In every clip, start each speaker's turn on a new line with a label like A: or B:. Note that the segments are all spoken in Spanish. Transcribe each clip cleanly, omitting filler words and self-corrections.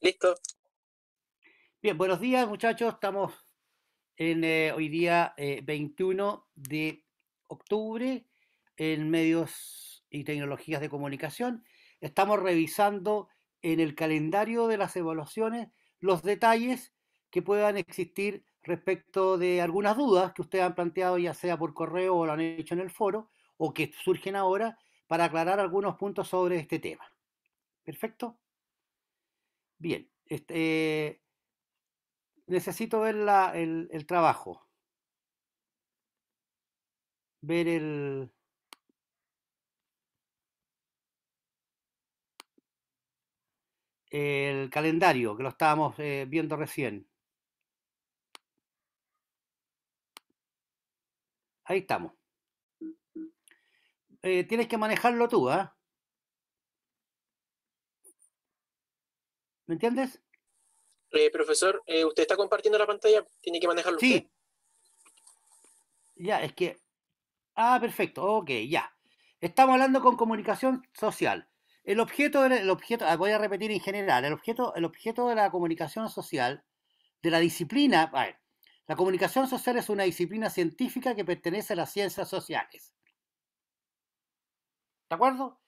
A: Listo.
B: Bien, buenos días muchachos. Estamos en hoy día 21 de octubre en medios y tecnologías de comunicación. Estamos revisando en el calendario de las evaluaciones los detalles que puedan existir respecto de algunas dudas que ustedes han planteado, ya sea por correo o lo han hecho en el foro, o que surgen ahora para aclarar algunos puntos sobre este tema. ¿Perfecto? Bien. Necesito ver el trabajo, ver el calendario que lo estábamos viendo recién. Ahí estamos. Tienes que manejarlo tú, ¿ah? ¿Me entiendes?
A: Profesor, usted está compartiendo la pantalla, tiene que manejarlo usted.
B: Sí, ya, es que... Ah, perfecto, ok, ya. Estamos hablando con comunicación social. Voy a repetir en general, el objeto de la comunicación social, de la disciplina, a ver, la comunicación social es una disciplina científica que pertenece a las ciencias sociales. ¿De acuerdo?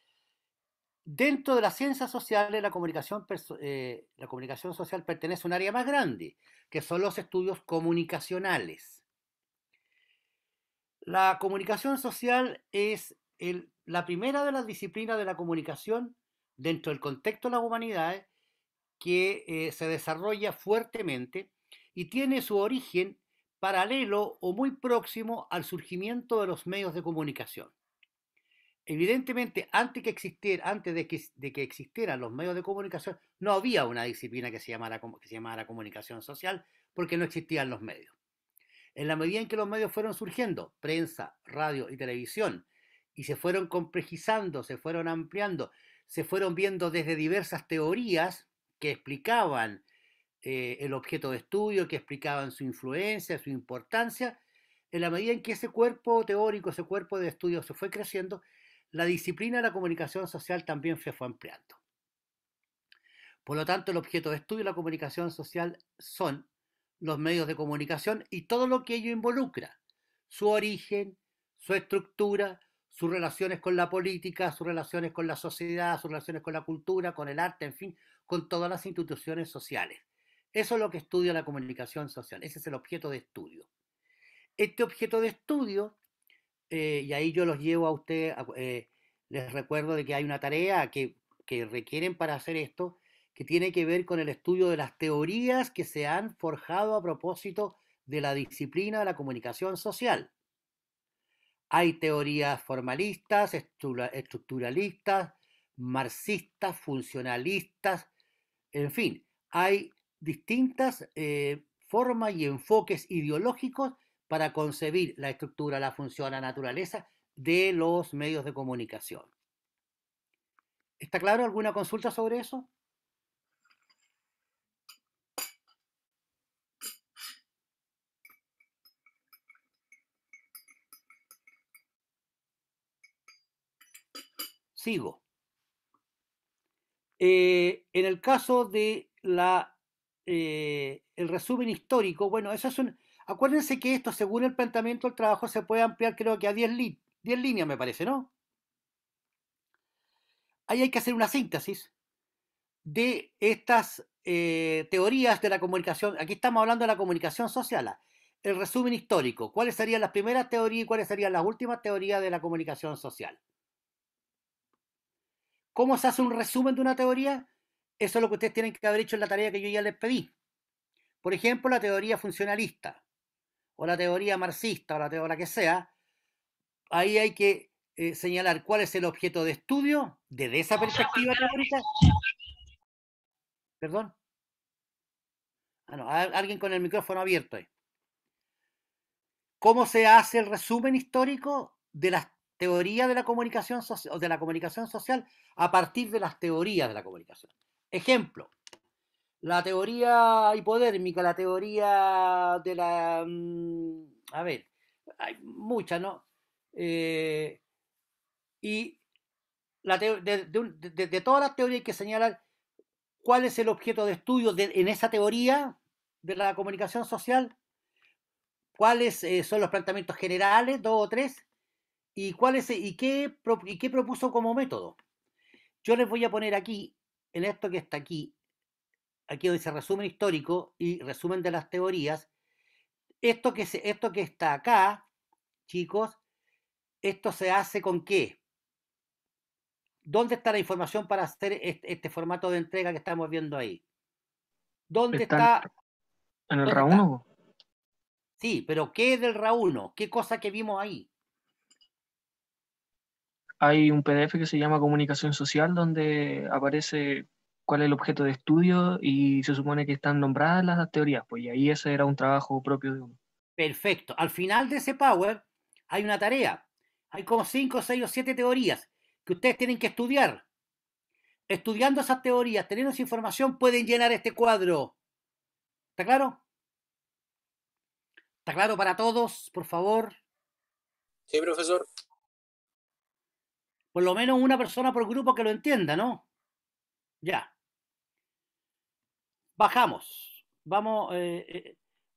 B: Dentro de las ciencias sociales, la comunicación social pertenece a un área más grande, que son los estudios comunicacionales. La comunicación social es la primera de las disciplinas de la comunicación dentro del contexto de las humanidades que se desarrolla fuertemente y tiene su origen paralelo o muy próximo al surgimiento de los medios de comunicación. Evidentemente, antes de que existieran los medios de comunicación, no había una disciplina que se llamara comunicación social porque no existían los medios. En la medida en que los medios fueron surgiendo, prensa, radio y televisión, y se fueron complejizando, se fueron ampliando, se fueron viendo desde diversas teorías que explicaban el objeto de estudio, que explicaban su influencia, su importancia, en la medida en que ese cuerpo teórico, ese cuerpo de estudio se fue creciendo, la disciplina de la comunicación social también se fue ampliando. Por lo tanto, el objeto de estudio de la comunicación social son los medios de comunicación y todo lo que ello involucra, su origen, su estructura, sus relaciones con la política, sus relaciones con la sociedad, sus relaciones con la cultura, con el arte, en fin, con todas las instituciones sociales. Eso es lo que estudia la comunicación social, ese es el objeto de estudio. Este objeto de estudio, y ahí yo los llevo a usted, les recuerdo de que hay una tarea que requieren para hacer esto, que tiene que ver con el estudio de las teorías que se han forjado a propósito de la disciplina de la comunicación social. Hay teorías formalistas, estructuralistas, marxistas, funcionalistas, en fin, hay distintas formas y enfoques ideológicos para concebir la estructura, la función, la naturaleza de los medios de comunicación. ¿Está claro? ¿Alguna consulta sobre eso? Sigo. En el caso de el resumen histórico, bueno, eso es un... Acuérdense que esto, según el planteamiento del trabajo, se puede ampliar creo que a 10 líneas, me parece, ¿no? Ahí hay que hacer una síntesis de estas teorías de la comunicación. Aquí estamos hablando de la comunicación social. El resumen histórico. ¿Cuáles serían las primeras teorías y cuáles serían las últimas teorías de la comunicación social? ¿Cómo se hace un resumen de una teoría? Eso es lo que ustedes tienen que haber hecho en la tarea que yo ya les pedí. Por ejemplo, la teoría funcionalista, o la teoría marxista, o la teoría que sea. Ahí hay que señalar cuál es el objeto de estudio desde esa perspectiva teórica. Perdón. Ah, no, alguien con el micrófono abierto ahí. ¿Cómo se hace el resumen histórico de las teorías de la comunicación social, de la comunicación social a partir de las teorías de la comunicación? Ejemplo, la teoría hipodérmica, la teoría de la... a ver, hay muchas, ¿no? Eh, y de todas las teorías hay que señalar ¿Cuál es el objeto de estudio en esa teoría de la comunicación social? ¿Cuáles son los planteamientos generales, dos o tres? ¿Y qué propuso como método? Yo les voy a poner aquí, en esto que está aquí donde dice resumen histórico y resumen de las teorías, esto que está acá, chicos, esto se hace con qué. ¿Dónde está la información para hacer este formato de entrega que estamos viendo ahí? ¿Dónde
C: Está
B: está?
C: en el
B: ¿Dónde
C: RA
B: está?
C: 1.
B: Sí, pero ¿qué es del RA1? ¿Qué cosa que vimos ahí?
C: Hay un PDF que se llama Comunicación Social donde aparece cuál es el objeto de estudio y se supone que están nombradas las teorías, pues y ahí ese era un trabajo propio de uno.
B: Perfecto. Al final de ese Power hay una tarea. Hay como 5, 6 o 7 teorías que ustedes tienen que estudiar. Estudiando esas teorías, teniendo esa información, pueden llenar este cuadro. ¿Está claro? ¿Está claro para todos, por favor?
A: Sí, profesor.
B: Por lo menos una persona por grupo que lo entienda, ¿no? Ya. Bajamos. Vamos,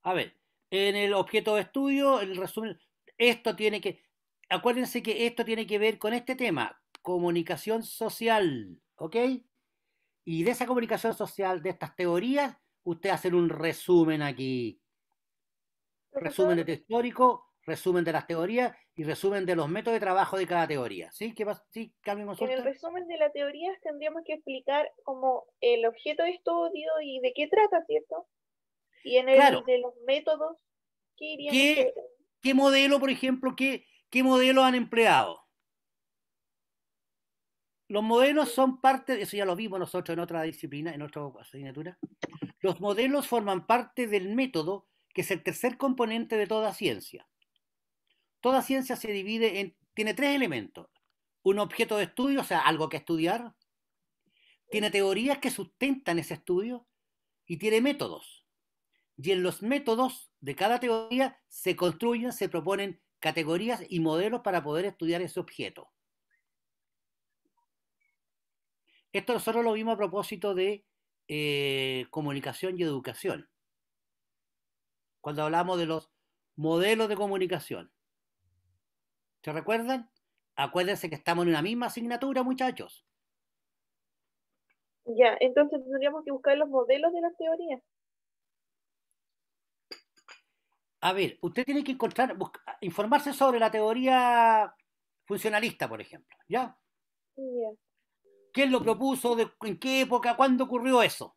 B: a ver. En el objeto de estudio, el resumen, esto tiene que, acuérdense que esto tiene que ver con este tema, comunicación social, ¿ok? Y de esa comunicación social, de estas teorías, usted hace un resumen aquí. Resumen
D: Profesor,
B: de texto histórico, resumen de las teorías y resumen de los métodos de trabajo de cada teoría. ¿Sí? ¿Qué pasa? ¿Sí? ¿Alguien
D: en el
B: consulta?
D: resumen de la teoría tendríamos que explicar como el objeto de estudio y de qué trata, ¿cierto? Y en el
B: Claro.
D: de los métodos, ¿qué irían
B: ¿Qué, qué modelo, por ejemplo, qué modelo han empleado? Los modelos son parte, eso ya lo vimos nosotros en otra disciplina, en otra asignatura. Los modelos forman parte del método, que es el tercer componente de toda ciencia. Toda ciencia se divide tiene tres elementos. Un objeto de estudio, o sea, algo que estudiar. Tiene teorías que sustentan ese estudio y tiene métodos. Y en los métodos de cada teoría se construyen, se proponen categorías y modelos para poder estudiar ese objeto. Esto nosotros lo vimos a propósito de comunicación y educación, cuando hablamos de los modelos de comunicación. ¿Se recuerdan? Acuérdense que estamos en una misma asignatura, muchachos.
D: Ya, entonces tendríamos que buscar los modelos de las teorías.
B: A ver, usted tiene que informarse sobre la teoría funcionalista, por ejemplo. ¿Ya?
D: Ya.
B: ¿Quién lo propuso? ¿En qué época? ¿Cuándo ocurrió eso?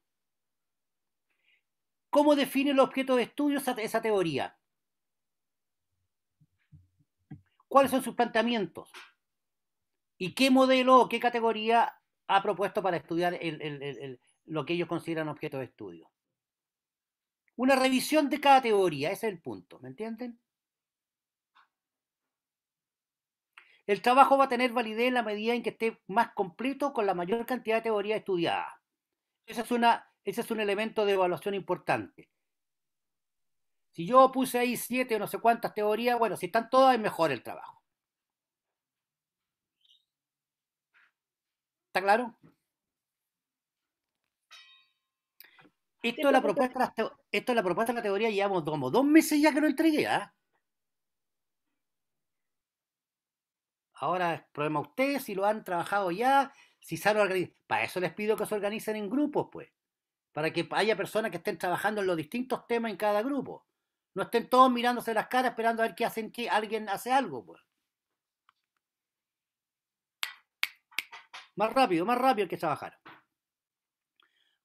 B: ¿Cómo define el objeto de estudio esa teoría? ¿Cuáles son sus planteamientos? ¿Y qué modelo o qué categoría ha propuesto para estudiar lo que ellos consideran objeto de estudio? Una revisión de cada teoría, ese es el punto, ¿me entienden? El trabajo va a tener validez en la medida en que esté más completo con la mayor cantidad de teorías estudiadas. Ese es un elemento de evaluación importante. Si yo puse ahí 7 o no sé cuántas teorías, bueno, si están todas es mejor el trabajo. ¿Está claro?
D: Sí,
B: Esto es la
D: profesor.
B: propuesta, esto es la propuesta de la teoría, llevamos como 2 meses ya que lo entregué, ¿ah? Ahora es problema a ustedes si lo han trabajado ya, si saben organizar. Para eso les pido que se organicen en grupos, pues. Para que haya personas que estén trabajando en los distintos temas en cada grupo. No estén todos mirándose las caras esperando a ver qué hacen, qué alguien hace algo, pues. Más rápido hay que trabajar.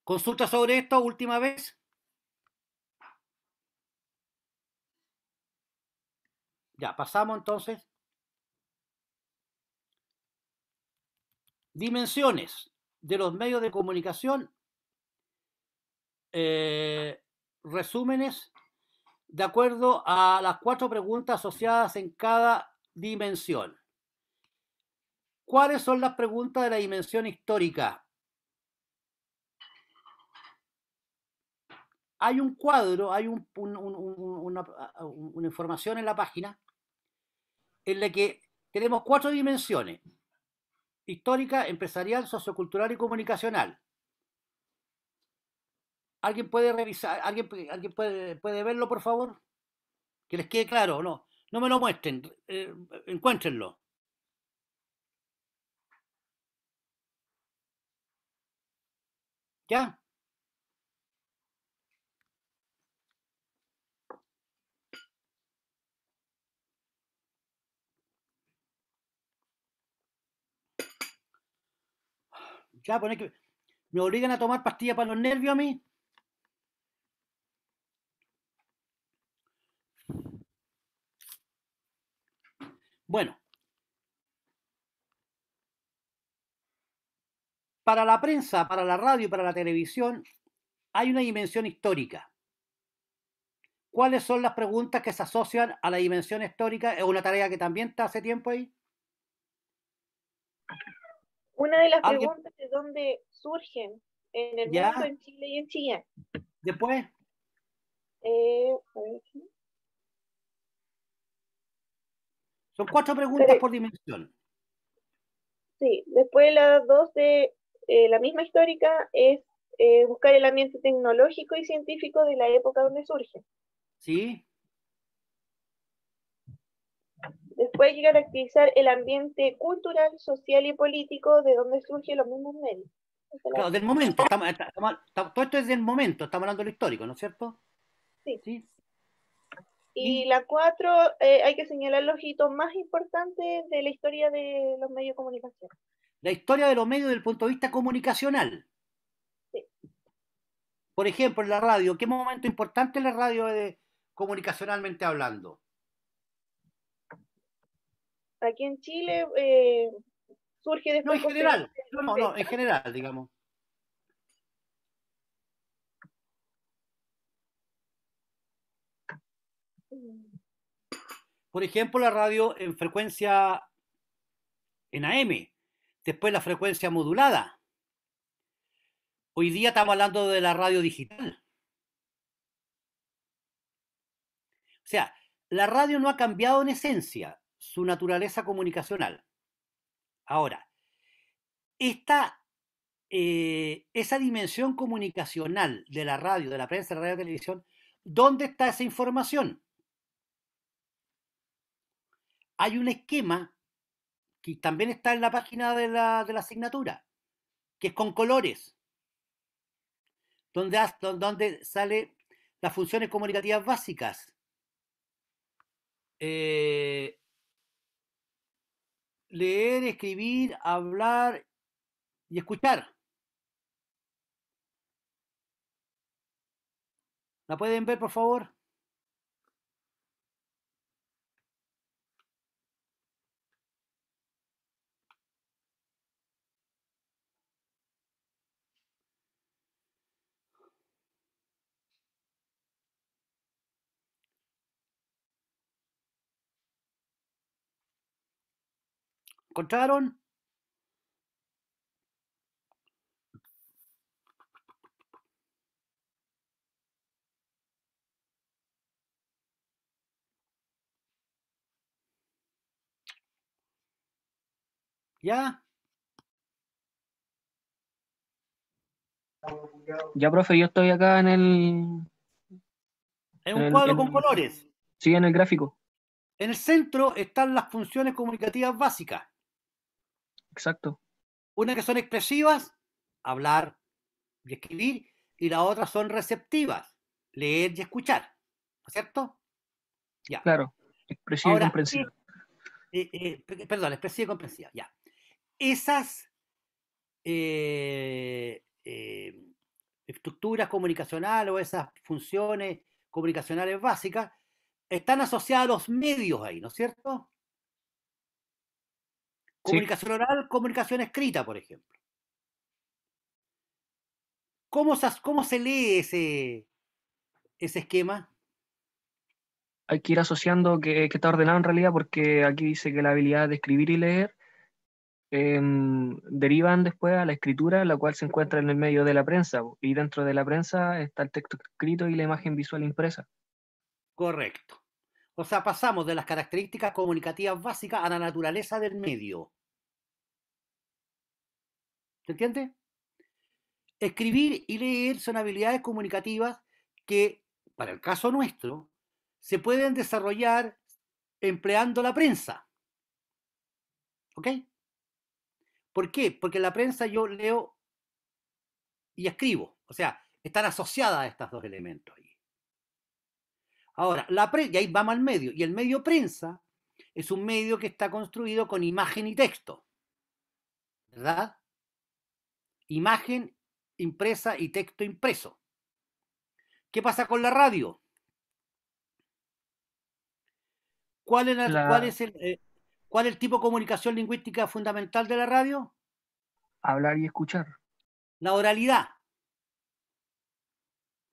B: Consulta sobre esto, última vez. Ya, pasamos entonces. Dimensiones de los medios de comunicación. Resúmenes de acuerdo a las 4 preguntas asociadas en cada dimensión. ¿Cuáles son las preguntas de la dimensión histórica? Hay un cuadro, hay una información en la página en la que tenemos 4 dimensiones: histórica, empresarial, sociocultural y comunicacional. ¿Alguien puede revisar? ¿Alguien puede verlo, por favor? Que les quede claro, no. No me lo muestren, encuéntrenlo. ¿Ya? Ya, poner que me obligan a tomar pastillas para los nervios a mí. Bueno, para la prensa, para la radio y para la televisión hay una dimensión histórica. ¿Cuáles son las preguntas que se asocian a la dimensión histórica? Es una tarea que también está hace tiempo ahí.
D: Una de las
B: ¿Alguien?
D: preguntas es dónde surgen en el
B: ¿Ya?
D: mundo, en Chile y en Chillán.
B: Después,
D: A ver aquí.
B: son 4 preguntas por dimensión.
D: Sí, después las dos de la misma histórica es buscar el ambiente tecnológico y científico de la época donde surge.
B: ¿Sí?
D: Después hay que caracterizar el ambiente cultural, social y político de donde surgen los mismos medios.
B: Claro, del momento. Todo esto es del momento. Estamos hablando de lo histórico, ¿no es cierto?
D: Sí.
B: ¿Sí?
D: Y la 4, hay que señalar los hitos más importantes de la historia de los medios de comunicación.
B: La historia de los medios desde el punto de vista comunicacional.
D: Sí.
B: Por ejemplo, en la radio. ¿Qué momento importante en la radio comunicacionalmente hablando?
D: Aquí en Chile surge
B: No,
D: después
B: en general.
D: posteriormente de
B: No, en general, digamos. Por ejemplo, la radio en frecuencia en AM, después la frecuencia modulada. Hoy día estamos hablando de la radio digital. O sea, la radio no ha cambiado en esencia su naturaleza comunicacional. Ahora, esa dimensión comunicacional de la radio, de la prensa, de la radio y televisión, ¿dónde está esa información? Hay un esquema que también está en la página de la asignatura, que es con colores, donde sale las funciones comunicativas básicas. Leer, escribir, hablar y escuchar. ¿La pueden ver, por favor? ¿Encontraron? ¿Ya?
C: Ya, profe, yo estoy acá en el,
B: Es
C: en
B: un
C: el,
B: cuadro con
C: en-
B: colores.
C: sí, en el gráfico.
B: En el centro están las funciones comunicativas básicas.
C: Exacto.
B: Una que son expresivas, hablar y escribir, y la otra son receptivas, leer y escuchar. ¿No es cierto? Ya.
C: Claro. Expresiva y
B: Ahora,
C: comprensiva.
B: perdón, expresiva y comprensiva. Ya. Esas estructuras comunicacionales o esas funciones comunicacionales básicas están asociadas a los medios ahí, ¿no es cierto?
C: Sí.
B: Comunicación oral, comunicación escrita, por ejemplo. ¿Cómo se lee ese esquema?
C: Hay que ir asociando que está ordenado en realidad porque aquí dice que la habilidad de escribir y leer derivan después a la escritura, la cual se encuentra en el medio de la prensa, y dentro de la prensa está el texto escrito y la imagen visual impresa.
B: Correcto. O sea, pasamos de las características comunicativas básicas a la naturaleza del medio. ¿Se entiende? Escribir y leer son habilidades comunicativas que, para el caso nuestro, se pueden desarrollar empleando la prensa. ¿Ok? ¿Por qué? Porque en la prensa yo leo y escribo. O sea, están asociadas a estos dos elementos ahí. Ahora, y ahí vamos al medio. Y el medio prensa es un medio que está construido con imagen y texto. ¿Verdad? Imagen impresa y texto impreso. ¿Qué pasa con la radio? ¿Cuál es el tipo de comunicación lingüística fundamental de la radio?
C: Hablar y escuchar.
B: La oralidad,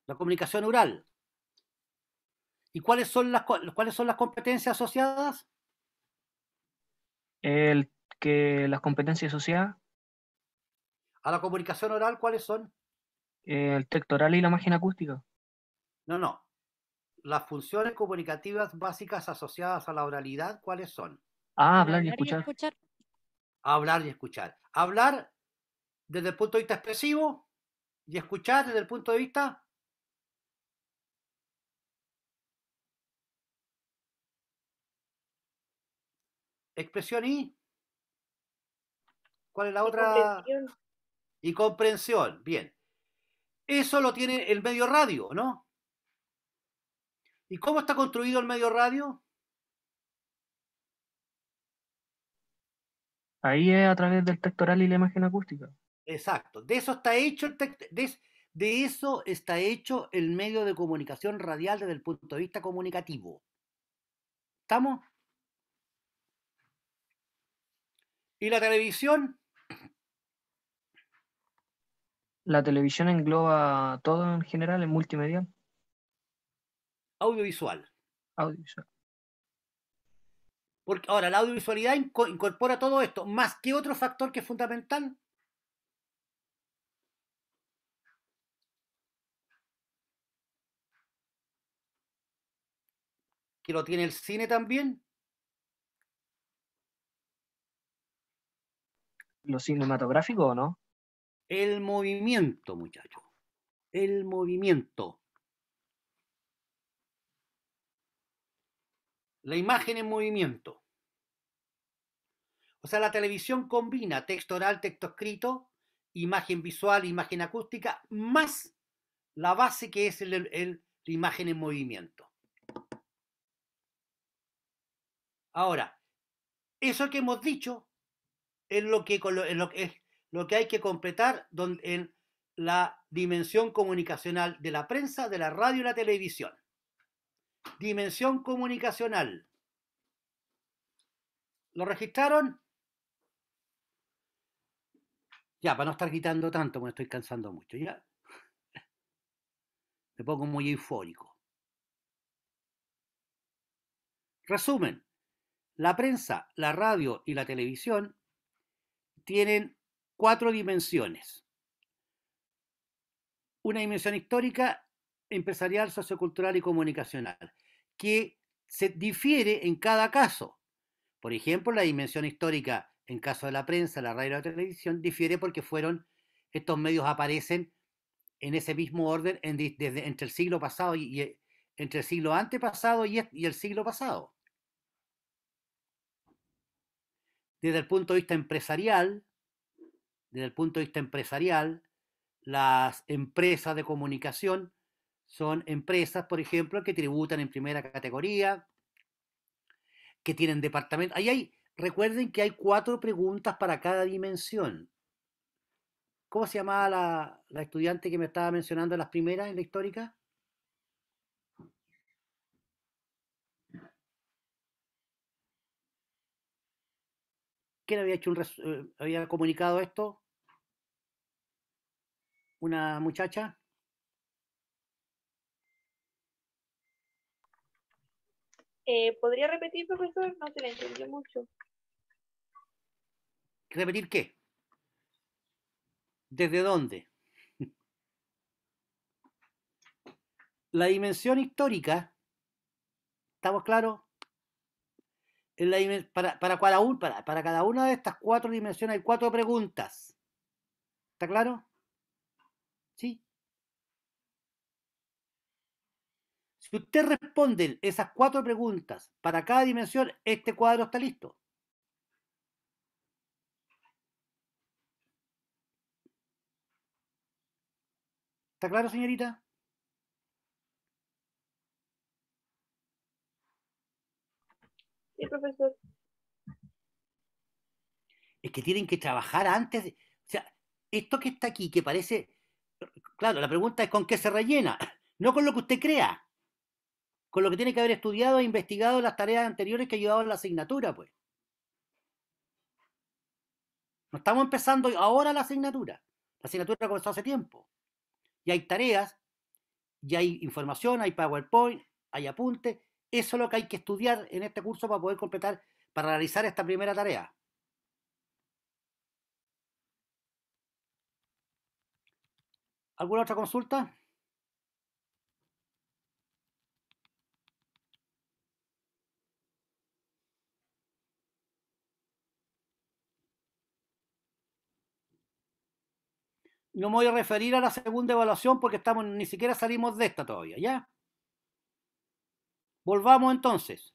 B: la comunicación oral. ¿Y cuáles son las competencias asociadas?
C: Que las competencias asociadas,
B: A la comunicación oral, ¿cuáles son?
C: el texto oral y la imagen acústica.
B: No. Las funciones comunicativas básicas asociadas a la oralidad, ¿cuáles son?
C: Hablar y escuchar.
B: Hablar y escuchar. Hablar desde el punto de vista expresivo y escuchar desde el punto de vista expresión y ¿cuál es la otra?
D: Comprensión.
B: Y comprensión. Bien. Eso lo tiene el medio radio, ¿no? ¿Y cómo está construido el medio radio?
C: Ahí es a través del texto oral y la imagen acústica.
B: Exacto. De eso está hecho de eso está hecho el medio de comunicación radial desde el punto de vista comunicativo. ¿Estamos? ¿Y la televisión?
C: La televisión engloba todo en general, en multimedial,
B: Audiovisual.
C: audiovisual.
B: Porque ahora la audiovisualidad incorpora todo esto, más que otro factor que es fundamental. Que lo tiene el cine también.
C: ¿Lo cinematográfico o no?
B: El movimiento, muchachos. El movimiento. La imagen en movimiento. O sea, la televisión combina texto oral, texto escrito, imagen visual, imagen acústica, más la base que es la imagen en movimiento. Ahora, eso que hemos dicho es lo que hay que completar en la dimensión comunicacional de la prensa, de la radio y la televisión. Dimensión comunicacional. ¿Lo registraron? Ya, para no estar gritando tanto, porque estoy cansando mucho, ya. Me pongo muy eufórico. Resumen, la prensa, la radio y la televisión tienen 4 dimensiones. Una dimensión histórica, empresarial, sociocultural y comunicacional, que se difiere en cada caso. Por ejemplo, la dimensión histórica en caso de la prensa, la radio y la televisión difiere porque estos medios aparecen en ese mismo orden entre el siglo pasado entre el siglo antepasado y el siglo pasado. Desde el punto de vista empresarial, las empresas de comunicación son empresas, por ejemplo, que tributan en primera categoría, que tienen departamentos. Recuerden que hay 4 preguntas para cada dimensión. ¿Cómo se llamaba la estudiante que me estaba mencionando en las primeras, en la histórica? ¿Quién había comunicado esto? ¿Una muchacha?
D: ¿Podría repetir, profesor? No se le entendió mucho.
B: ¿Repetir qué? ¿Desde dónde? La dimensión histórica, ¿estamos claros? Para cada una de estas 4 dimensiones hay 4 preguntas. ¿Está claro? ¿Sí? Si usted responde esas 4 preguntas para cada dimensión, este cuadro está listo. ¿Está claro, señorita?
D: Sí, profesor.
B: Es que tienen que trabajar antes. O sea, esto que está aquí, que parece. Claro, la pregunta es con qué se rellena, no con lo que usted crea, con lo que tiene que haber estudiado e investigado en las tareas anteriores que ha ayudado en la asignatura, pues. No estamos empezando ahora la asignatura. La asignatura comenzó hace tiempo. Y hay tareas, y hay información, hay PowerPoint, hay apuntes. Eso es lo que hay que estudiar en este curso para poder completar, para realizar esta primera tarea. ¿Alguna otra consulta? No me voy a referir a la segunda evaluación porque ni siquiera salimos de esta todavía, ¿ya? Volvamos entonces.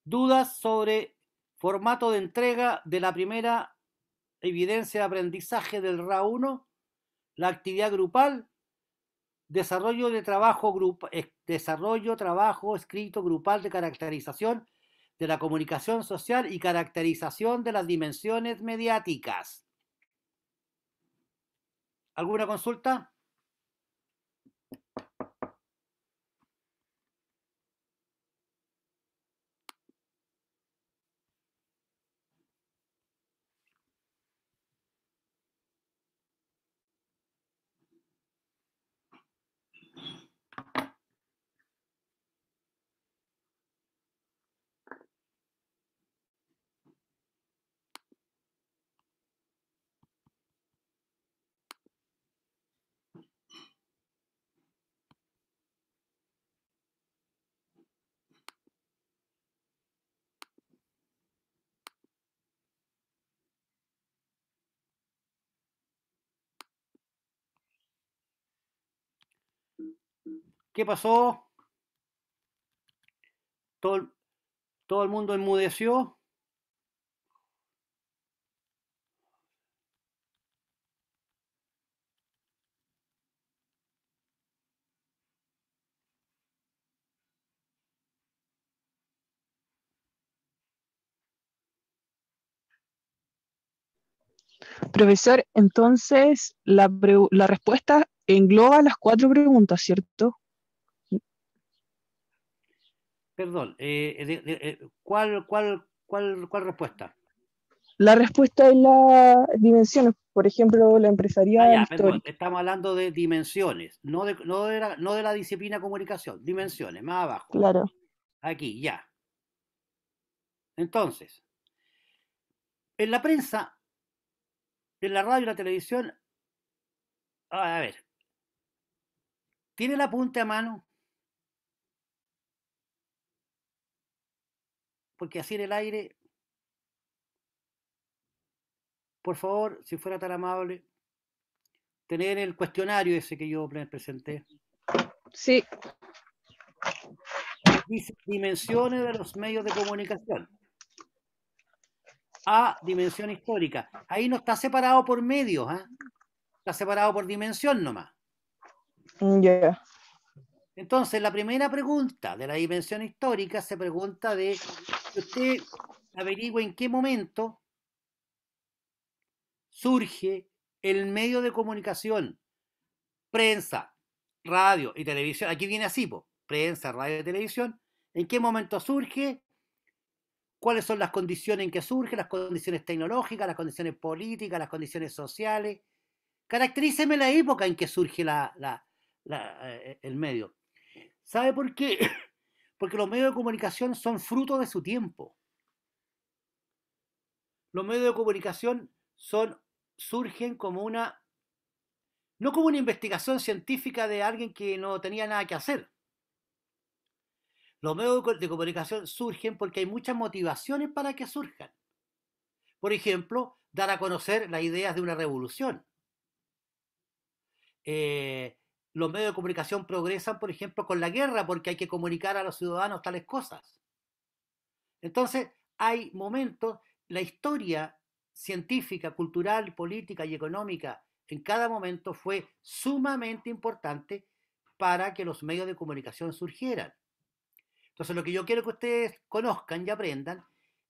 B: Dudas sobre formato de entrega de la primera evidencia de aprendizaje del RA1, la actividad grupal, desarrollo trabajo escrito grupal de caracterización de la comunicación social y caracterización de las dimensiones mediáticas. ¿Alguna consulta? ¿Qué pasó? Todo el mundo enmudeció.
E: Profesor, entonces la respuesta engloba las 4 preguntas, ¿cierto?
B: Perdón, ¿cuál respuesta?
E: La respuesta es las dimensiones, por ejemplo, la empresarial,
B: Ya, perdón,
E: histórica.
B: estamos hablando de dimensiones, no de la disciplina comunicación, dimensiones, más abajo.
E: Claro.
B: Aquí, ya. Entonces, en la prensa, en la radio y la televisión, a ver, ¿tiene el apunte a mano? Porque así en el aire, por favor, si fuera tan amable, tener el cuestionario ese que yo presenté.
E: Sí.
B: Dice dimensiones de los medios de comunicación. A, dimensión histórica. Ahí no está separado por medios, ¿eh? Está separado por dimensión nomás.
E: Ya.
B: Entonces, la primera pregunta de la dimensión histórica se pregunta de que usted averigüe en qué momento surge el medio de comunicación, prensa, radio y televisión. Aquí viene así, prensa, radio y televisión. ¿En qué momento surge? ¿Cuáles son las condiciones en que surge? Las condiciones tecnológicas, las condiciones políticas, las condiciones sociales. Caracteríceme la época en que surge el medio. ¿Sabe por qué? Porque los medios de comunicación son fruto de su tiempo. Los medios de comunicación surgen como no como una investigación científica de alguien que no tenía nada que hacer. Los medios de comunicación surgen porque hay muchas motivaciones para que surjan. Por ejemplo, dar a conocer las ideas de una revolución. los medios de comunicación progresan, por ejemplo, con la guerra, porque hay que comunicar a los ciudadanos tales cosas. Entonces, hay momentos, la historia científica, cultural, política y económica en cada momento fue sumamente importante para que los medios de comunicación surgieran. Entonces, lo que yo quiero que ustedes conozcan y aprendan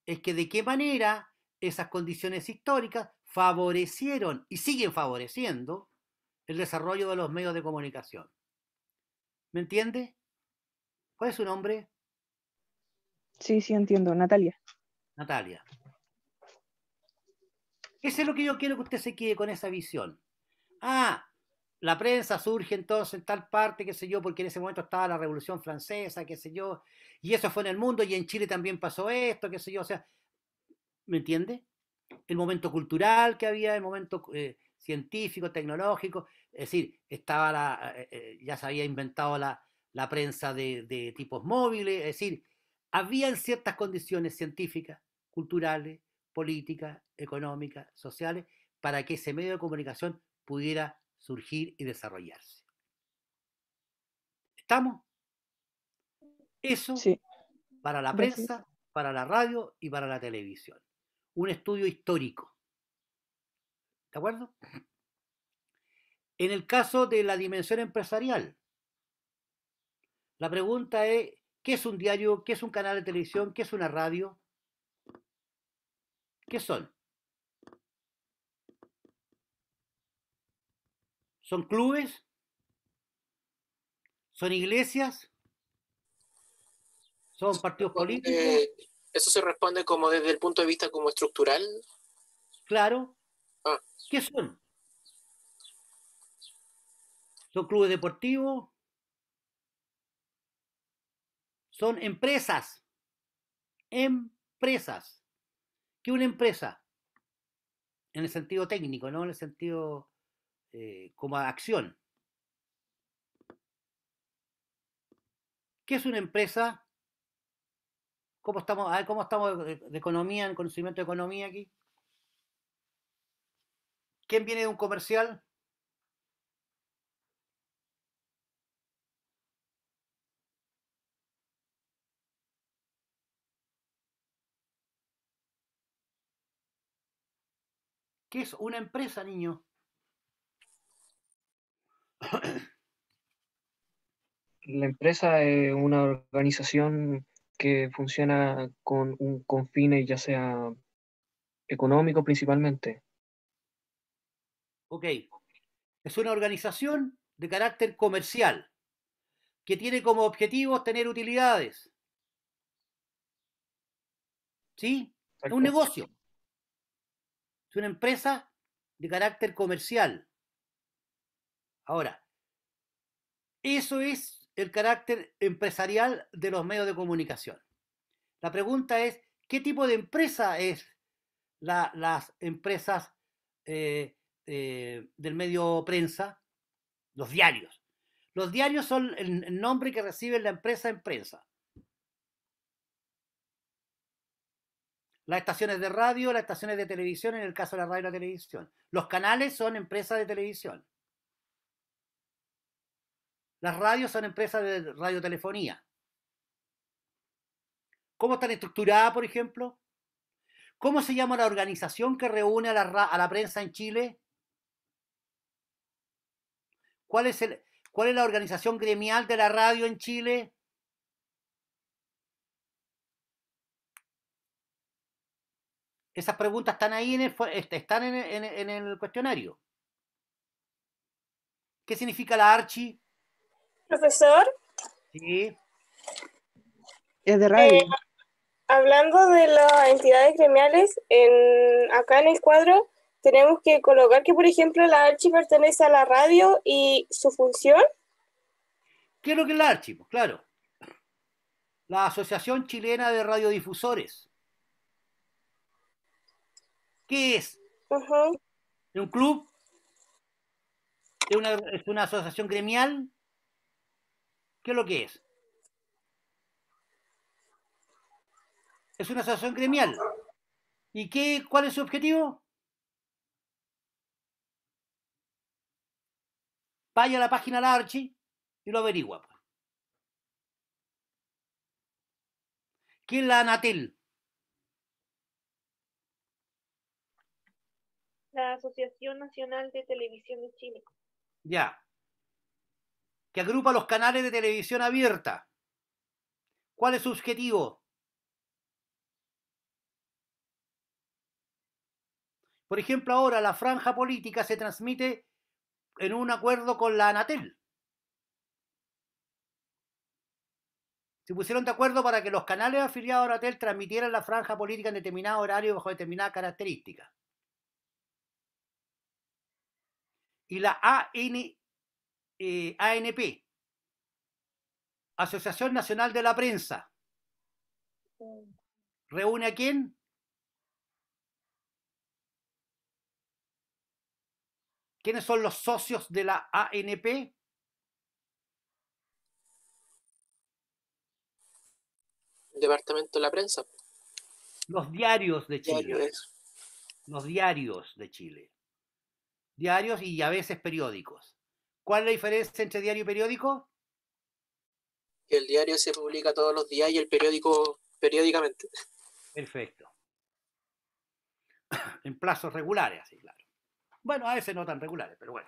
B: es que de qué manera esas condiciones históricas favorecieron y siguen favoreciendo el desarrollo de los medios de comunicación. ¿Me entiende? ¿Cuál es su nombre?
E: Sí, sí, entiendo. Natalia.
B: Natalia. Eso es lo que yo quiero que usted se quede con esa visión. Ah, la prensa surge entonces en tal parte, qué sé yo, porque en ese momento estaba la Revolución Francesa, qué sé yo, y eso fue en el mundo, y en Chile también pasó esto, qué sé yo, o sea, ¿me entiende? El momento cultural que había, el momento científico, tecnológico, es decir, ya se había inventado la prensa de tipos móviles, es decir, habían ciertas condiciones científicas, culturales, políticas, económicas, sociales, para que ese medio de comunicación pudiera surgir y desarrollarse. ¿Estamos? Eso
E: Sí,
B: para la
E: gracias.
B: prensa, para la radio y para la televisión. Un estudio histórico. ¿De acuerdo? En el caso de la dimensión empresarial, la pregunta es, ¿qué es un diario? ¿Qué es un canal de televisión? ¿Qué es una radio? ¿Qué son? ¿Son clubes? ¿Son iglesias? ¿Son partidos políticos?
A: Eso se responde como desde el punto de vista como estructural.
B: Claro.
A: Ah,
B: ¿Qué son? ¿Son clubes deportivos? ¿Son empresas? Empresas. ¿Qué es una empresa? En el sentido técnico, no en el sentido como acción. ¿Qué es una empresa? ¿Cómo estamos, a ver, cómo estamos de economía, en conocimiento de economía aquí? ¿Quién viene de un comercial? ¿Qué es una empresa, niño?
C: La empresa es una organización que funciona con fines ya sea económicos principalmente.
B: Ok. Es una organización de carácter comercial que tiene como objetivo tener utilidades. ¿Sí? Es un
C: Exacto.
B: negocio. Es una empresa de carácter comercial. Ahora, eso es el carácter empresarial de los medios de comunicación. La pregunta es, ¿qué tipo de empresa es las empresas del medio prensa? Los diarios. Los diarios son el nombre que recibe la empresa en prensa. Las estaciones de radio, las estaciones de televisión, en el caso de la radio y la televisión. Los canales son empresas de televisión. Las radios son empresas de radiotelefonía. ¿Cómo están estructuradas, por ejemplo? ¿Cómo se llama la organización que reúne a la prensa en Chile? ¿Cuál es la organización gremial de la radio en Chile? Esas preguntas están ahí están en el cuestionario. ¿Qué significa la Archi?
D: Profesor,
B: Sí.
E: Es de radio.
D: hablando de las entidades gremiales, acá en el cuadro tenemos que colocar que, por ejemplo, la Archi pertenece a la radio y su función.
B: ¿Qué es lo que es la Archi? Pues claro. La Asociación Chilena de Radiodifusores. ¿Qué es?
D: Ujú.
B: ¿Es un club? ¿Es una asociación gremial? ¿Qué es lo que es? Es una asociación gremial. ¿Y cuál es su objetivo? vaya a la página de la Archi y lo averigua. ¿Qué es la Anatel?
F: La Asociación Nacional de Televisión de Chile.
B: Ya. Que agrupa los canales de televisión abierta. ¿Cuál es su objetivo? Por ejemplo, ahora la franja política se transmite en un acuerdo con la Anatel. Se pusieron de acuerdo para que los canales afiliados a Anatel transmitieran la franja política en determinado horario bajo determinadas características. Y la ANP, Asociación Nacional de la Prensa, ¿reúne a quién? ¿Quiénes son los socios de la ANP?
A: Departamento de la Prensa.
B: Los diarios de Chile.
A: Diario es.
B: Los diarios de Chile. Diarios y a veces periódicos. ¿Cuál es la diferencia entre diario y periódico?
A: Que el diario se publica todos los días y el periódico periódicamente.
B: Perfecto. En plazos regulares, así, claro. Bueno, a veces no tan regulares, pero bueno.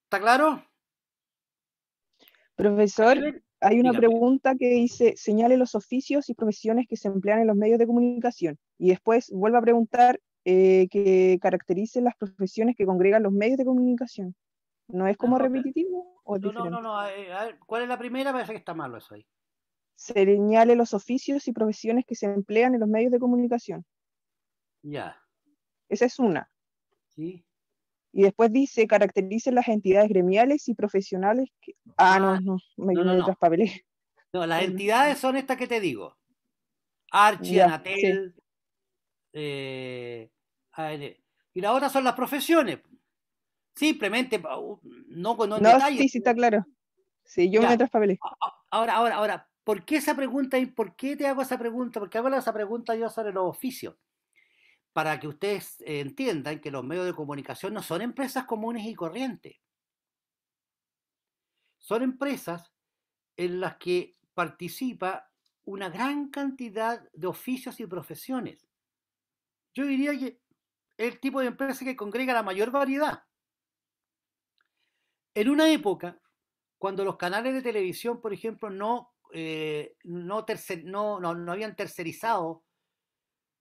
B: ¿Está claro?
E: Profesor, hay una
B: Dígame.
E: pregunta que dice, señale los oficios y profesiones que se emplean en los medios de comunicación. Y después vuelve a preguntar que caractericen las profesiones que congregan los medios de comunicación. ¿No es como repetitivo o es diferente?
B: No. A ver, ¿cuál es la primera? Parece que está malo eso ahí.
E: Señale los oficios y profesiones que se emplean en los medios de comunicación.
B: Ya.
E: Esa es una.
B: ¿Sí?
E: Y después dice, caractericen las entidades gremiales y profesionales que... me traspapelé.
B: No, las entidades son estas que te digo. Archi,
E: Ya,
B: Anatel, y las otras son las profesiones. Simplemente, no en
E: No,
B: detalle.
E: sí, está claro. Sí, yo
B: Ya.
E: me traspapelé.
B: Ahora, ¿por qué esa pregunta y por qué te hago esa pregunta? ¿Por qué hago esa pregunta yo sobre los oficios? Para que ustedes entiendan que los medios de comunicación no son empresas comunes y corrientes. Son empresas en las que participa una gran cantidad de oficios y profesiones. Yo diría que es el tipo de empresa que congrega la mayor variedad. En una época, cuando los canales de televisión, por ejemplo, no habían tercerizado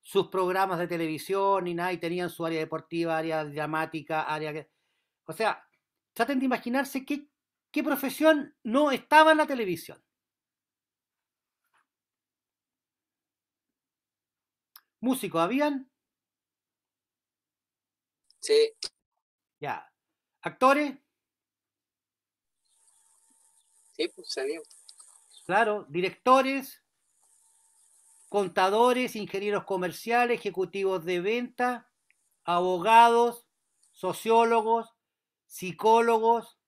B: sus programas de televisión ni nada y tenían su área deportiva, área dramática, o sea, traten de imaginarse qué profesión no estaba en la televisión. ¿Músicos habían?
A: Sí.
B: Ya. ¿Actores?
A: Sí, pues sabía.
B: Claro. ¿Directores? ¿Contadores? ¿Ingenieros comerciales? ¿Ejecutivos de venta? ¿Abogados? ¿Sociólogos? ¿Psicólogos?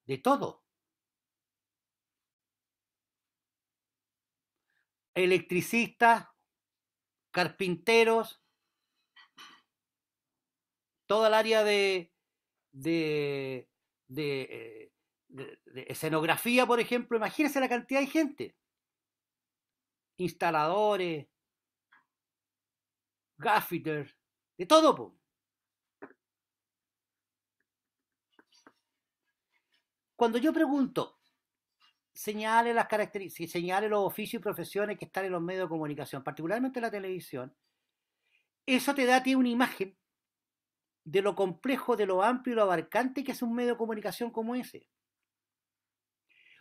B: De todo. Electricistas, carpinteros, toda el área de escenografía, por ejemplo. Imagínense la cantidad de gente. Instaladores, gaffiters, de todo, po. Cuando yo pregunto, señale las características, señale los oficios y profesiones que están en los medios de comunicación, particularmente en la televisión, eso te da a ti una imagen de lo complejo, de lo amplio y lo abarcante que es un medio de comunicación como ese.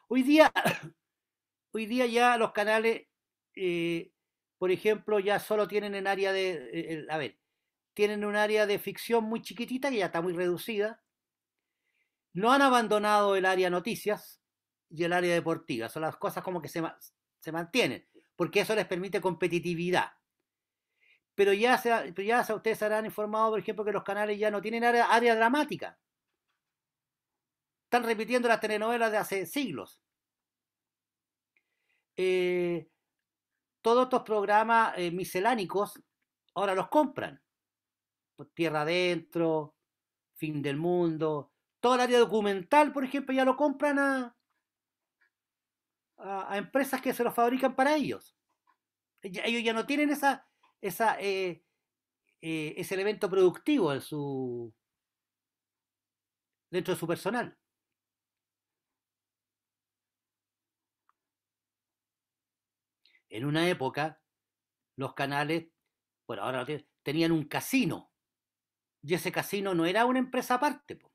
B: Hoy día ya los canales, por ejemplo, ya solo tienen en área tienen un área de ficción muy chiquitita que ya está muy reducida. No han abandonado el área noticias y el área deportiva. Son las cosas como que se mantienen, porque eso les permite competitividad. Pero ya ustedes se habrán informado, por ejemplo, que los canales ya no tienen área dramática. Están repitiendo las telenovelas de hace siglos. Todos estos programas miscelánicos ahora los compran. Tierra Adentro, Fin del Mundo, todo el área documental, por ejemplo, ya lo compran a empresas que se lo fabrican para ellos. Ellos ya no tienen ese elemento productivo dentro de su personal. En una época, los canales, bueno, ahora tenían un casino, y ese casino no era una empresa aparte. O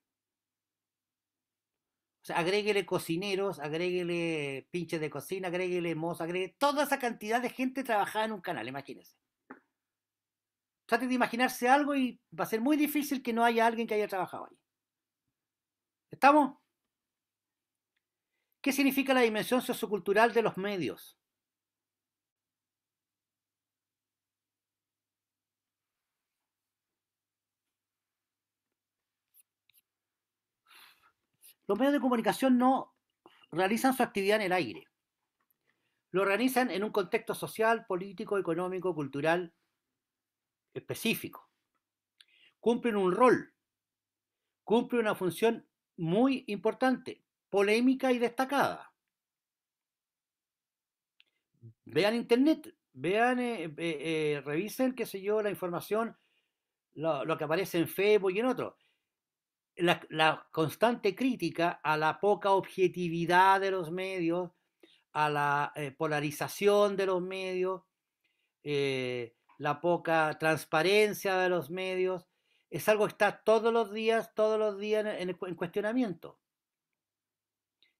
B: sea, agréguele cocineros, agréguele pinches de cocina, agréguele mozos, agréguele toda esa cantidad de gente trabajaba en un canal, imagínense. Traten de imaginarse algo y va a ser muy difícil que no haya alguien que haya trabajado ahí. ¿Estamos? ¿Qué significa la dimensión sociocultural de los medios? Los medios de comunicación no realizan su actividad en el aire. Lo realizan en un contexto social, político, económico, cultural específico. Cumplen un rol, cumplen una función muy importante, polémica y destacada. Vean internet, vean, revisen, qué sé yo, la información, lo que aparece en Facebook y en otros. La constante crítica a la poca objetividad de los medios, a la polarización de los medios, la poca transparencia de los medios, es algo que está todos los días en cuestionamiento.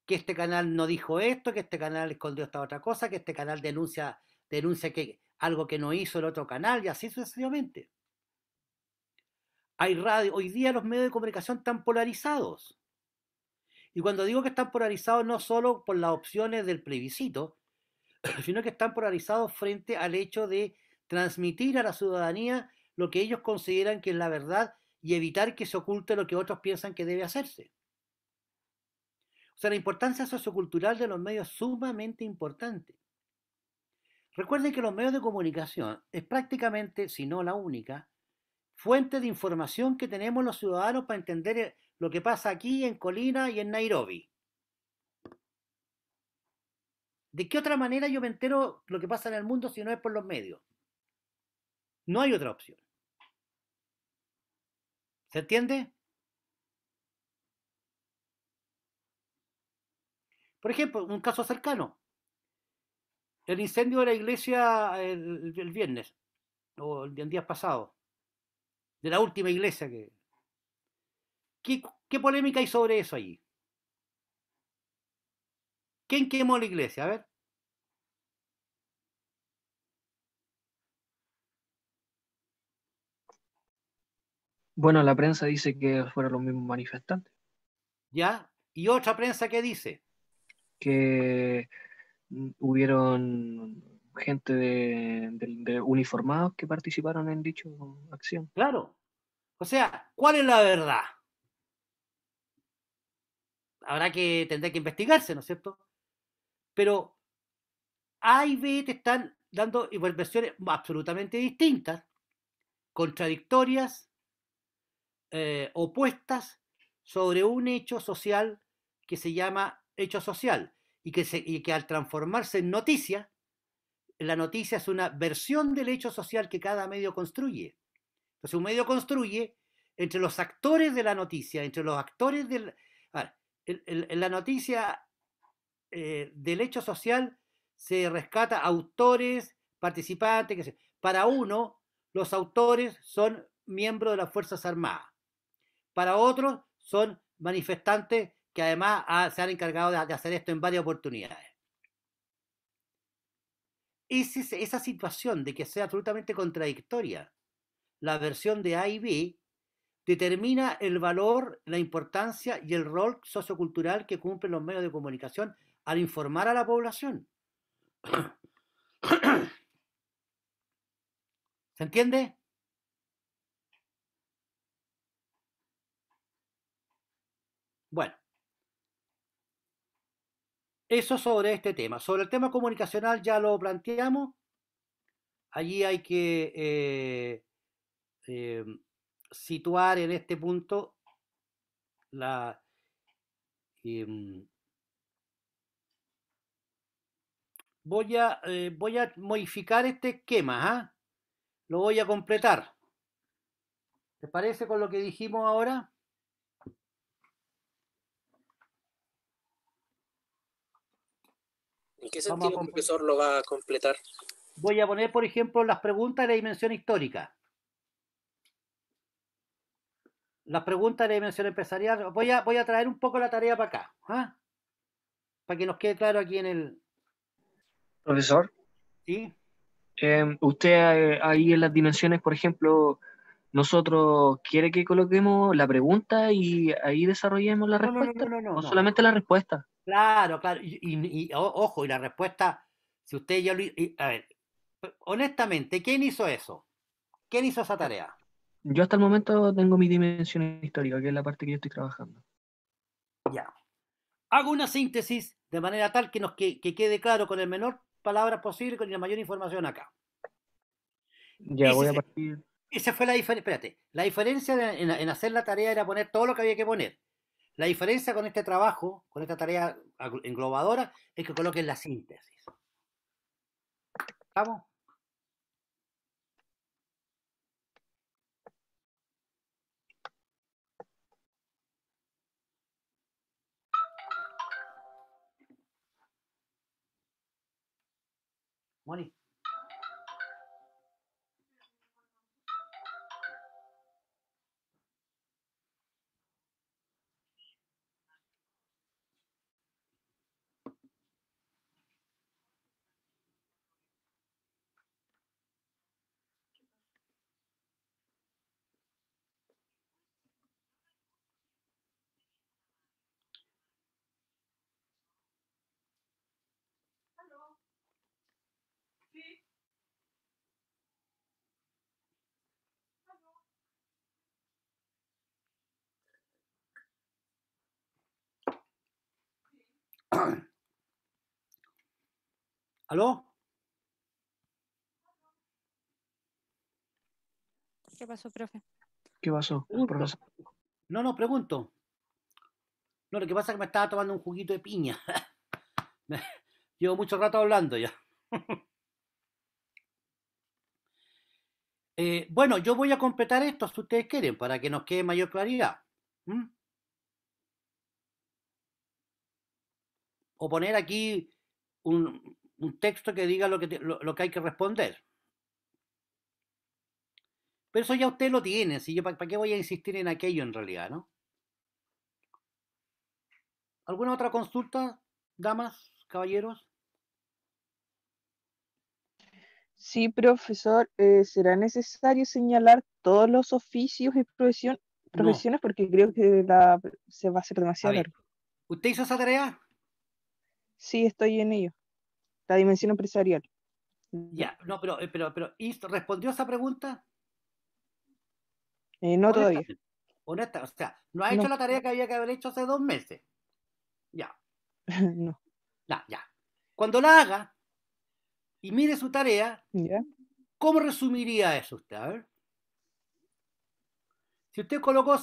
B: Que este canal no dijo esto, que este canal escondió esta otra cosa, que este canal denuncia que algo que no hizo el otro canal, y así sucesivamente. Hay radio, hoy día los medios de comunicación están polarizados. Y cuando digo que están polarizados no solo por las opciones del plebiscito, sino que están polarizados frente al hecho de transmitir a la ciudadanía lo que ellos consideran que es la verdad y evitar que se oculte lo que otros piensan que debe hacerse. O sea, la importancia sociocultural de los medios es sumamente importante. Recuerden que los medios de comunicación es prácticamente, si no la única, fuente de información que tenemos los ciudadanos para entender lo que pasa aquí en Colina y en Nairobi. ¿De qué otra manera yo me entero lo que pasa en el mundo si no es por los medios? No hay otra opción. ¿Se entiende? Por ejemplo, un caso cercano. El incendio de la iglesia el viernes, o el día pasado, de la última iglesia que... ¿Qué polémica hay sobre eso allí? ¿Quién quemó la iglesia? A ver.
C: Bueno, la prensa dice que fueron los mismos manifestantes,
B: ¿Ya? ¿Y otra prensa qué dice?
C: que hubieron gente de uniformados que participaron en dicha acción.
B: Claro. O sea, ¿cuál es la verdad? Tendrá que investigarse, ¿no es cierto? Pero A y B te están dando versiones absolutamente distintas, contradictorias, opuestas sobre un hecho social que se llama hecho social y que al transformarse en noticia, la noticia es una versión del hecho social que cada medio construye. Entonces un medio construye entre los actores de la noticia, entre los actores del... En la noticia del hecho social se rescata autores, participantes, que para uno los autores son miembros de las Fuerzas Armadas, para otros son manifestantes que además se han encargado de hacer esto en varias oportunidades. Esa situación de que sea absolutamente contradictoria la versión de A y B determina el valor, la importancia y el rol sociocultural que cumplen los medios de comunicación al informar a la población. ¿Se entiende? Bueno, eso sobre este tema. Sobre el tema comunicacional ya lo planteamos. Allí hay que situar en este punto la... em, voy a modificar este esquema, ¿ah? Lo voy a completar. ¿Te parece con lo que dijimos ahora?
A: ¿En qué
B: Vamos a
A: sentido, profesor, lo va a completar?
B: Voy a poner, por ejemplo, las preguntas de la dimensión histórica. Las preguntas de la dimensión empresarial. Voy a traer un poco la tarea para acá, ¿ah? Para que nos quede claro aquí en el...
C: Profesor,
B: ¿Sí?
C: usted ahí en las dimensiones, por ejemplo, nosotros quiere que coloquemos la pregunta y ahí desarrollemos la
B: No, no, no,
C: respuesta,
B: no, no,
C: o
B: no.
C: solamente la respuesta.
B: Claro, claro. Ojo, y la respuesta, si usted ya lo... a ver, honestamente, ¿quién hizo eso? ¿Quién hizo esa tarea?
C: Yo hasta el momento tengo mi dimensión histórica, que es la parte que yo estoy trabajando.
B: Ya. Hago una síntesis de manera tal que que quede claro con el menor palabras posible y con la mayor información acá.
C: Ya voy a
B: Ese,
C: partir.
B: esa fue la diferencia. Espérate. La diferencia en hacer la tarea era poner todo lo que había que poner. La diferencia con este trabajo, con esta tarea englobadora, es que coloquen la síntesis. ¿Vamos? Moni. ¿Aló?
G: ¿Qué pasó, profe?
C: ¿Qué pasó,
B: Pregunto.
C: profesor?
B: No, pregunto. No, lo que pasa es que me estaba tomando un juguito de piña. Llevo mucho rato hablando ya. Bueno, yo voy a completar esto si ustedes quieren, para que nos quede mayor claridad. ¿Mm? O poner aquí un texto que diga lo que hay que responder. Pero eso ya usted lo tiene, ¿sí? Yo, ¿para qué voy a insistir en aquello en realidad, no? ¿Alguna otra consulta, damas, caballeros?
E: Sí, profesor, ¿será necesario señalar todos los oficios y
B: No.
E: profesiones? Porque creo que se va a hacer
B: A
E: demasiado
B: ver,
E: largo.
B: ¿usted hizo esa tarea?
E: Sí, estoy en ello. La dimensión empresarial.
B: Ya, no, pero ¿respondió esa pregunta?
E: No todavía.
B: Honestamente. Honesta, o sea, no ha hecho
E: No,
B: la tarea que había que haber hecho hace 2 meses. Ya,
E: no.
B: ya. Cuando la haga y mire su tarea,
E: ¿Ya?
B: ¿cómo resumiría eso usted? A ver. Si usted colocó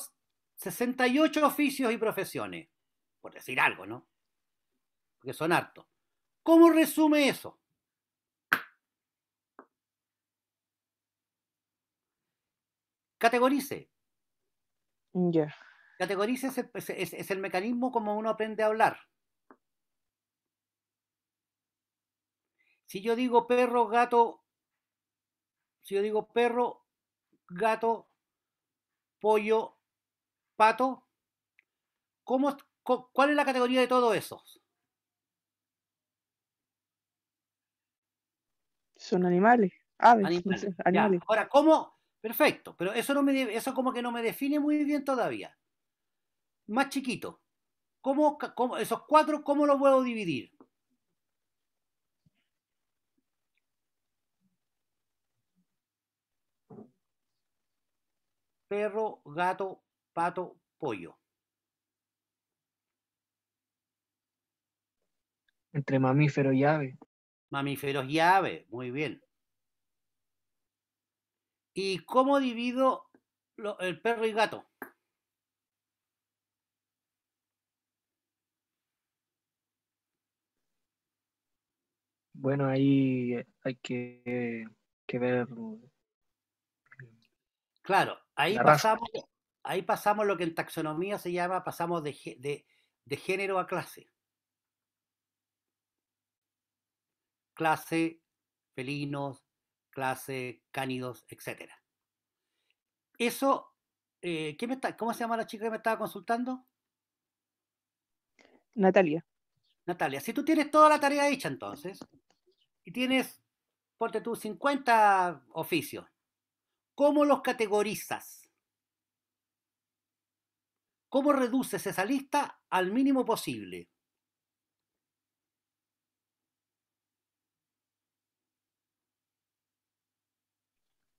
B: 68 oficios y profesiones, por decir algo, ¿no? Porque son hartos. ¿Cómo resume eso? Categorice.
E: Ya.
B: Categorice es el mecanismo como uno aprende a hablar. Si yo digo perro, gato, pollo, pato, ¿cuál es la categoría de todo eso?
E: Son animales, aves, no
B: Animales.
E: sé,
B: Ya.
E: animales.
B: Ahora, ¿cómo? Perfecto, pero eso como que no me define muy bien todavía. Más chiquito. ¿Cómo esos cuatro, cómo los puedo dividir? Perro, gato, pato, pollo.
C: Entre mamífero y ave.
B: Mamíferos y aves. Muy bien. ¿Y cómo divido el perro y gato.
C: Bueno, ahí hay que ver
B: Claro,
C: la raza.
B: ahí pasamos lo que en taxonomía se llama, pasamos de género a clase. Clase felinos, clase cánidos, etc. Eso, ¿cómo se llama la chica que me estaba consultando?
E: Natalia.
B: Natalia, si tú tienes toda la tarea hecha entonces, y tienes, ponte tú, 50 oficios, ¿cómo los categorizas? ¿Cómo reduces esa lista al mínimo posible?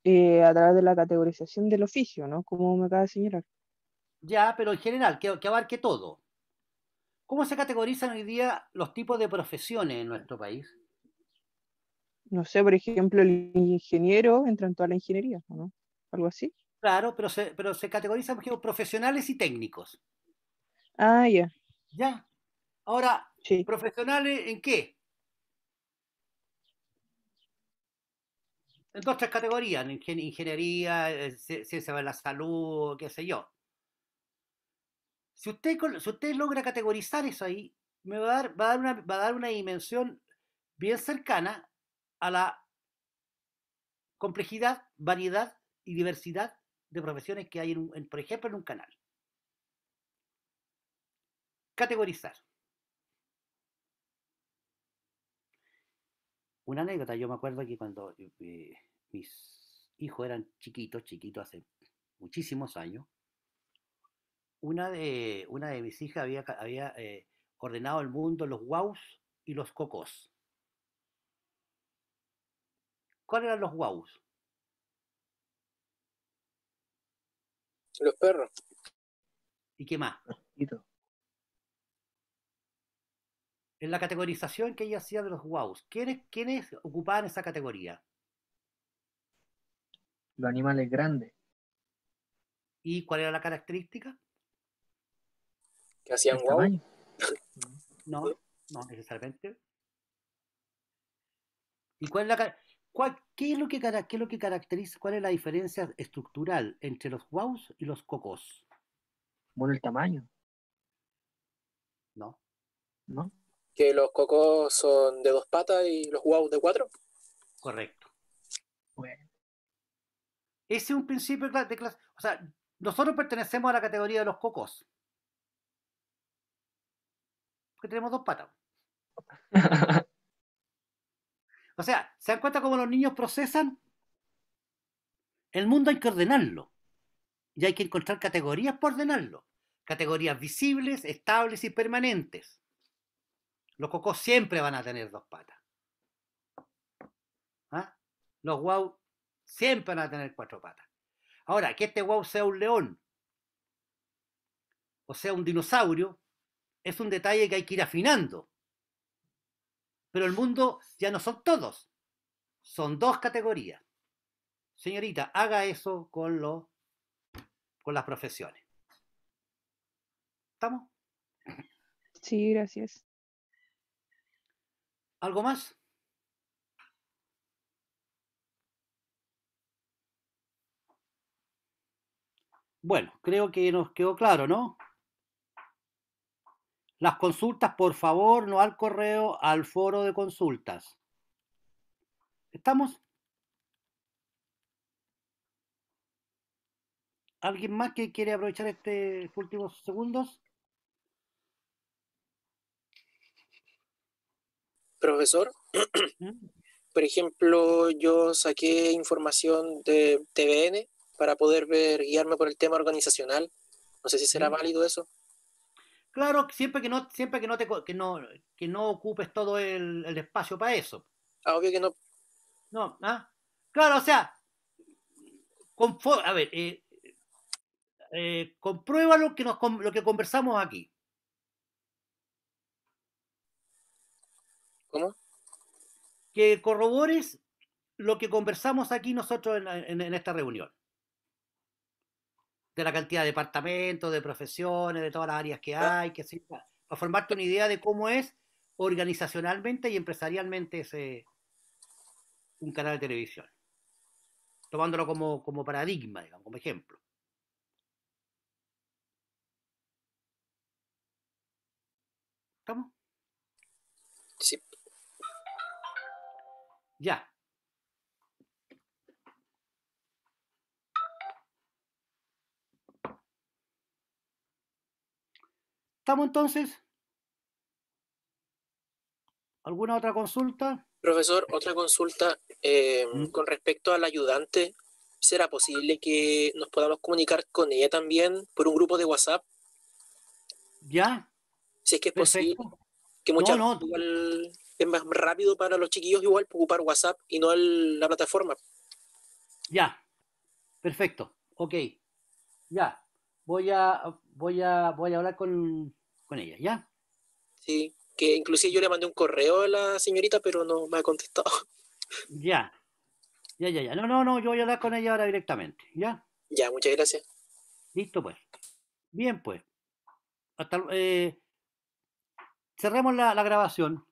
E: A través de la categorización del oficio, ¿no? Como me acaba de señalar.
B: Ya, pero en general, que abarque todo. ¿Cómo se categorizan hoy día los tipos de profesiones en nuestro país?
E: No sé, por ejemplo, el ingeniero entra en toda la ingeniería, ¿no? Algo así.
B: Claro, pero se categorizan, por ejemplo, profesionales y técnicos.
E: Ah, ya,
B: Ya. Ahora,
E: sí.
B: ¿profesionales en qué? En dos, tres categorías, en ingeniería, ciencia de la salud, qué sé yo. Si usted logra categorizar eso ahí, va a dar una dimensión bien cercana a la complejidad, variedad y diversidad de profesiones que hay, por ejemplo, en un canal. Categorizar. Una anécdota, yo me acuerdo que cuando mis hijos eran chiquitos hace muchísimos años, una de mis hijas había ordenado el mundo los guaus y los cocos. ¿Cuáles eran los guaus?
A: Los perros.
B: ¿Y qué más?
C: Hito.
B: En la categorización que ella hacía de los guaus, ¿quiénes ocupaban esa categoría?
C: Los animales grandes.
B: ¿Y cuál era la característica?
A: Que hacían
C: El
A: guau.
C: tamaño.
B: No, no necesariamente. ¿Y qué es lo que, qué es lo que caracteriza, cuál es la diferencia estructural entre los guaus y los cocos?
C: Bueno, el tamaño,
B: No,
C: ¿no?
A: Que los cocos son de 2 patas y los guau de 4.
B: correcto.
C: Bueno,
B: Ese es un principio de clase. O sea, nosotros pertenecemos a la categoría de los cocos, porque tenemos dos patas. O sea, ¿se dan cuenta cómo los niños procesan? El mundo hay que ordenarlo. Y hay que encontrar categorías para ordenarlo. Categorías visibles, estables y permanentes. Los cocos siempre van a tener dos patas. ¿Ah? Los guau siempre van a tener cuatro patas. Ahora, que este guau sea un león o sea un dinosaurio, es un detalle que hay que ir afinando. Pero el mundo ya no son todos. Son dos categorías. Señorita, haga eso con las profesiones. ¿Estamos?
E: Sí, gracias.
B: ¿Algo más? Bueno, creo que nos quedó claro, ¿no? Las consultas, por favor, no al correo, al foro de consultas. ¿Estamos? ¿Alguien más que quiere aprovechar estos últimos segundos?
A: Profesor,
B: ¿Mm?
A: por ejemplo, yo saqué información de TVN para poder guiarme por el tema organizacional. No sé si será
B: ¿Mm?
A: válido eso.
B: Claro, que no ocupes todo el espacio para eso.
A: Ah, obvio que no.
B: No, ¿ah? Claro, o sea, a ver, comprueba lo que conversamos aquí.
A: ¿Cómo?
B: Que corrobores lo que conversamos aquí nosotros en esta reunión. de la cantidad de departamentos, de profesiones, de todas las áreas que hay, que sí, para formarte una idea de cómo es organizacionalmente y empresarialmente un canal de televisión, tomándolo como paradigma, digamos, como ejemplo. ¿Estamos?
A: Sí.
B: Ya. ¿Estamos entonces? ¿Alguna otra consulta?
A: Profesor, otra consulta con respecto al ayudante. ¿Será posible que nos podamos comunicar con ella también por un grupo de WhatsApp?
B: Ya,
A: Si es que es posible,
B: perfecto.
A: que muchas
B: No,
A: veces igual es más rápido para los chiquillos igual ocupar WhatsApp y no la plataforma.
B: ya, perfecto. Ok, ya. Voy a hablar con ella, ¿ya?
A: Sí, que inclusive yo le mandé un correo a la señorita, pero no me ha contestado.
B: Ya, ya. No, yo voy a hablar con ella ahora directamente, ¿ya?
A: Ya, muchas gracias.
B: Listo, pues. Bien, pues. Cerremos la grabación.